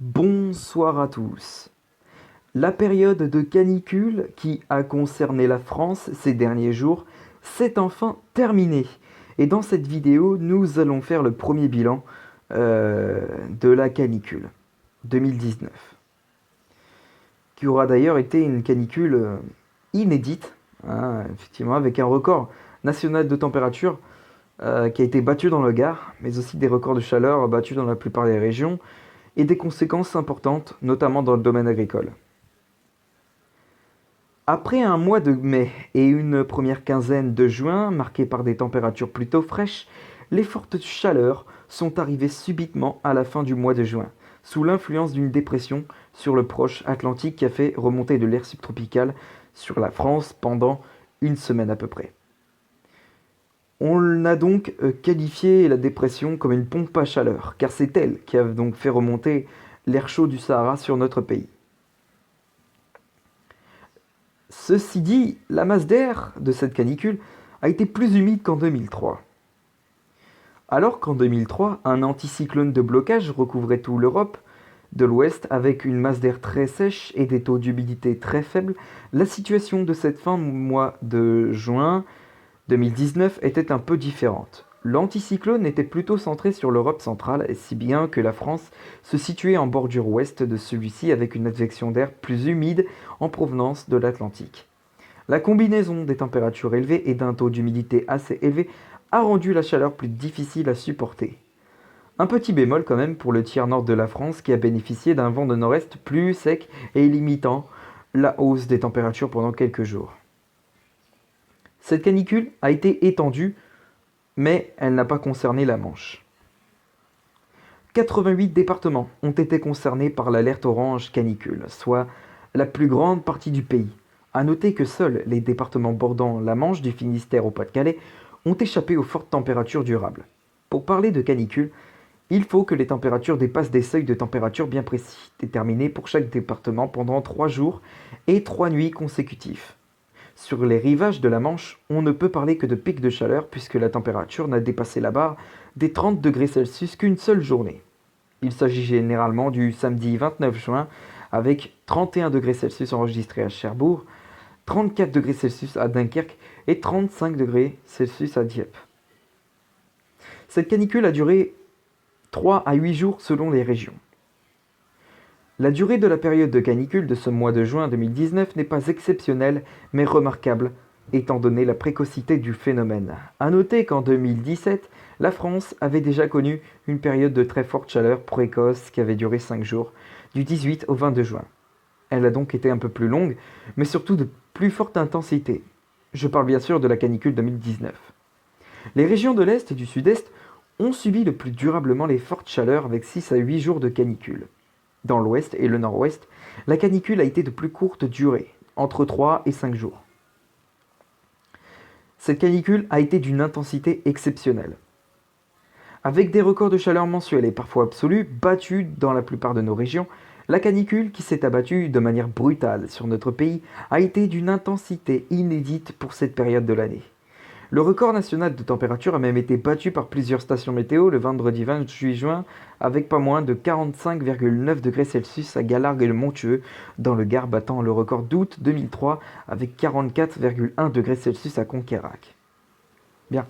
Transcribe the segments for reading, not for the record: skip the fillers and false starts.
Bonsoir à tous. La période de canicule qui a concerné la France ces derniers jours s'est enfin terminée. Et dans cette vidéo, nous allons faire le premier bilan de la canicule 2019, qui aura d'ailleurs été une canicule inédite, hein, effectivement, avec un record national de température qui a été battu dans le Gard, mais aussi des records de chaleur battus dans la plupart des régions, et des conséquences importantes, notamment dans le domaine agricole. Après un mois de mai et une première quinzaine de juin marquée par des températures plutôt fraîches, les fortes chaleurs sont arrivées subitement à la fin du mois de juin, sous l'influence d'une dépression sur le proche Atlantique qui a fait remonter de l'air subtropical sur la France pendant une semaine à peu près. On a donc qualifié la dépression comme une pompe à chaleur, car c'est elle qui a donc fait remonter l'air chaud du Sahara sur notre pays. Ceci dit, la masse d'air de cette canicule a été plus humide qu'en 2003. Alors qu'en 2003, un anticyclone de blocage recouvrait toute l'Europe de l'Ouest avec une masse d'air très sèche et des taux d'humidité très faibles, la situation de cette fin de mois de juin 2019 était un peu différente. L'anticyclone était plutôt centré sur l'Europe centrale, si bien que la France se situait en bordure ouest de celui-ci avec une advection d'air plus humide en provenance de l'Atlantique. La combinaison des températures élevées et d'un taux d'humidité assez élevé a rendu la chaleur plus difficile à supporter. Un petit bémol quand même pour le tiers nord de la France qui a bénéficié d'un vent de nord-est plus sec et limitant la hausse des températures pendant quelques jours. Cette canicule a été étendue, mais elle n'a pas concerné la Manche. 88 départements ont été concernés par l'alerte orange canicule, soit la plus grande partie du pays. A noter que seuls les départements bordant la Manche, du Finistère au Pas-de-Calais, ont échappé aux fortes températures durables. Pour parler de canicule, il faut que les températures dépassent des seuils de température bien précis, déterminés pour chaque département pendant 3 jours et 3 nuits consécutifs. Sur les rivages de la Manche, on ne peut parler que de pics de chaleur puisque la température n'a dépassé la barre des 30 degrés Celsius qu'une seule journée. Il s'agit généralement du samedi 29 juin avec 31 degrés Celsius enregistrés à Cherbourg, 34 degrés Celsius à Dunkerque et 35 degrés Celsius à Dieppe. Cette canicule a duré 3 à 8 jours selon les régions. La durée de la période de canicule de ce mois de juin 2019 n'est pas exceptionnelle, mais remarquable, étant donné la précocité du phénomène. A noter qu'en 2017, la France avait déjà connu une période de très forte chaleur précoce qui avait duré 5 jours, du 18 au 22 juin. Elle a donc été un peu plus longue, mais surtout de plus forte intensité. Je parle bien sûr de la canicule 2019. Les régions de l'Est et du Sud-Est ont subi le plus durablement les fortes chaleurs avec 6 à 8 jours de canicule. Dans l'ouest et le nord-ouest, la canicule a été de plus courte durée, entre 3 et 5 jours. Cette canicule a été d'une intensité exceptionnelle. Avec des records de chaleur mensuels et parfois absolus battus dans la plupart de nos régions, la canicule qui s'est abattue de manière brutale sur notre pays a été d'une intensité inédite pour cette période de l'année. Le record national de température a même été battu par plusieurs stations météo le vendredi 28 juin avec pas moins de 45,9 degrés Celsius à Galargues et le Montueux, dans le Gard battant le record d'août 2003 avec 44,1 degrés Celsius à Conquérac. Bien.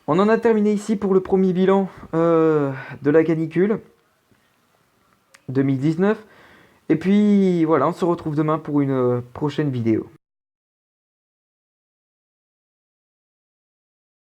On en a terminé ici pour le premier bilan de la canicule 2019. Et puis voilà, on se retrouve demain pour une prochaine vidéo.